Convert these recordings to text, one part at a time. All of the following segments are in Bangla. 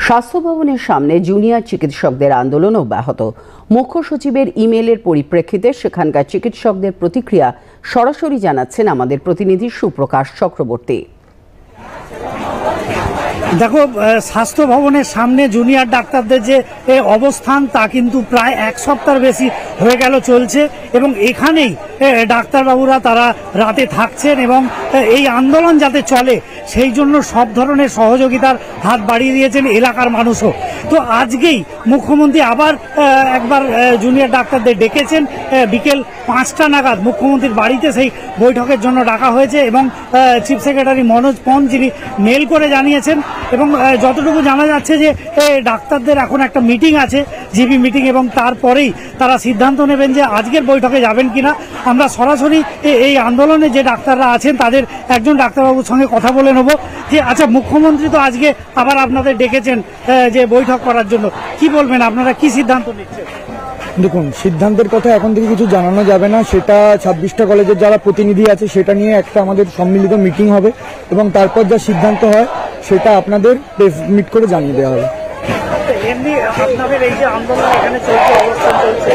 স্বাস্থ্য ভবনের সামনে জুনিয়র চিকিৎসকদের আন্দোলন অব্যাহত। মুখ্য সচিবের ইমেইলের পরিপ্রেক্ষিতে সেখানকার চিকিৎসকদের প্রতিক্রিয়া সরাসরি জানাচ্ছেন আমাদের প্রতিনিধি সুপ্রকাশ চক্রবর্তী। দেখো, স্বাস্থ্য ভবনের সামনে জুনিয়র ডাক্তারদের যে অবস্থান তা কিন্তু প্রায় এক সপ্তাহ বেশি হয়ে গেল চলছে এবং এখানেই ডাক্তারবাবুরা তারা রাতে থাকছেন এবং এই আন্দোলন যাতে চলে সেই জন্য সব ধরনের সহযোগিতার হাত বাড়িয়ে দিয়েছেন এলাকার মানুষও। তো আজকেই মুখ্যমন্ত্রী আবার একবার জুনিয়র ডাক্তারদের ডেকেছেন। বিকেল 5টা নাগাদ মুখ্যমন্ত্রীর বাড়িতে সেই বৈঠকের জন্য ডাকা হয়েছে এবং চিফ সেক্রেটারি মনোজ পন যিনি মেল করে জানিয়েছেন এবং যতটুকু জানা যাচ্ছে যে ডাক্তারদের এখন একটা মিটিং আছে, জিবি মিটিং, এবং তারপরেই তারা সিদ্ধান্ত নেবেন যে আজকের বৈঠকে যাবেন কিনা। আমরা সরাসরি এই আন্দোলনে যে ডাক্তাররা আছেন তাদের একজন ডাক্তারবাবুর সঙ্গে কথা বলে নেব যে আচ্ছা, মুখ্যমন্ত্রী তো আজকে আবার আপনাদের ডেকেছেন যে বৈঠক করার জন্য, কি বলবেন, আপনারা কি সিদ্ধান্ত নিচ্ছেন? দেখুন, সিদ্ধান্তের কথা এখন থেকে কিছু জানানো যাবে না। সেটা 26টা কলেজের যারা প্রতিনিধি আছে সেটা নিয়ে একটা আমাদের সম্মিলিত মিটিং হবে এবং তারপর যা সিদ্ধান্ত হয় সেটা আপনাদের প্রেস মিট করে জানিয়ে দেওয়া হবে। এমনি আপনাদের এই যে আন্দোলন এখানে চলছে, অবস্থান চলছে,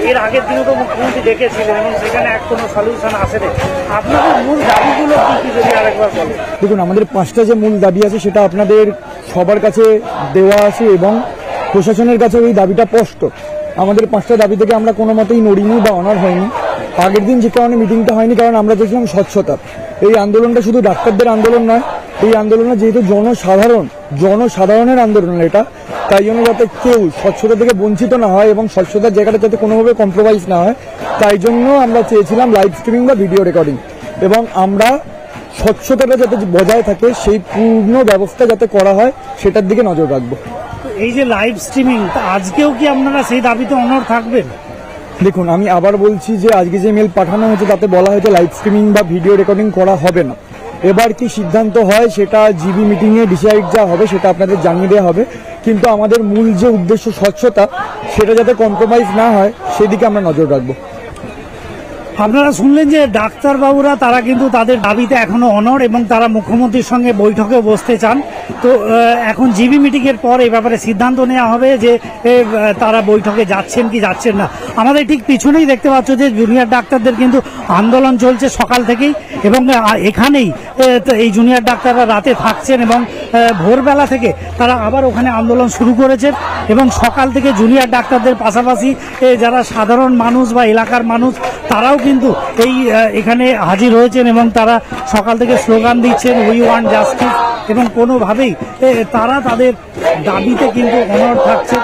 এর আগের দিনে তো মুখ্যমন্ত্রী ডেকেছিলেন এবং সেখানে কোনো সলিউশন আসেনি। আপনাদের মূল দাবিগুলো কি কি যদি আরেকবার বলেন? দেখুন, আমাদের 5টা যে মূল দাবি আছে সেটা আপনাদের সবার কাছে দেওয়া আছে এবং প্রশাসনের কাছে ওই দাবিটা স্পষ্ট। আমাদের 5টা দাবি থেকে আমরা কোনো মতেই নড়িনি বা অনার হয়নি। আগের দিন যে কারণে মিটিংটা হয়নি, কারণ আমরা দেখলাম স্বচ্ছতা। এই আন্দোলনটা শুধু ডাক্তারদের আন্দোলন নয়, এই আন্দোলনে যেহেতু জনসাধারণের আন্দোলন এটা, তাই জন্য যাতে কেউ স্বচ্ছতা থেকে বঞ্চিত না হয় এবং স্বচ্ছতার জায়গাটা যাতে কোনোভাবে কম্প্রোমাইজ না হয়, তাই জন্য আমরা চেয়েছিলাম লাইভ স্ট্রিমিং বা ভিডিও রেকর্ডিং, এবং আমরা স্বচ্ছতাটা যাতে বজায় থাকে সেই পূর্ণ ব্যবস্থা যাতে করা হয় সেটার দিকে নজর রাখবো। এই যে লাইভ স্ট্রিমিং, আজকেও কি আপনারা সেই দাবিতে অনড় থাকবেন? দেখুন, আমি আবার বলছি যে আজকে যে মেল পাঠানো হয়েছে তাতে বলা হয়েছে লাইভ স্ট্রিমিং বা ভিডিও রেকর্ডিং করা হবে না। এবার কি সিদ্ধান্ত হয় সেটা জিবি মিটিংয়ে ডিসাইড যা হবে সেটা আপনাদের জানিয়ে দেওয়া হবে, কিন্তু আমাদের মূল যে উদ্দেশ্য স্বচ্ছতা সেটা যাতে কম্প্রোমাইজ না হয় সেদিকে আমরা নজর রাখবো। আপনারা শুনলেন যে ডাক্তারবাবুরা তারা কিন্তু তাদের দাবিতে এখনো অনড় এবং তারা মুখ্যমন্ত্রীর সঙ্গে বৈঠকে বসতে চান। তো এখন জিবি মিটিংয়ের পর এই ব্যাপারে সিদ্ধান্ত নেওয়া হবে যে তারা বৈঠকে যাচ্ছেন কি যাচ্ছেন না। আমাদের ঠিক পিছনেই দেখতে পাচ্ছ যে জুনিয়র ডাক্তারদের কিন্তু আন্দোলন চলছে সকাল থেকেই এবং এখানেই এই জুনিয়র ডাক্তাররা রাতে থাকছেন এবং ভোরবেলা থেকে তারা আবার ওখানে আন্দোলন শুরু করেছেন এবং সকাল থেকে জুনিয়র ডাক্তারদের পাশাপাশি যারা সাধারণ মানুষ বা এলাকার মানুষ তারাও কিন্তু এখানে হাজির হয়েছেন এবং তারা সকাল থেকে স্লোগান দিচ্ছেন উই ওয়ান্ট জাস্টিস এবং কোনোভাবেই তারা তাদের দাবিতে কিন্তু অনড় থাকছে।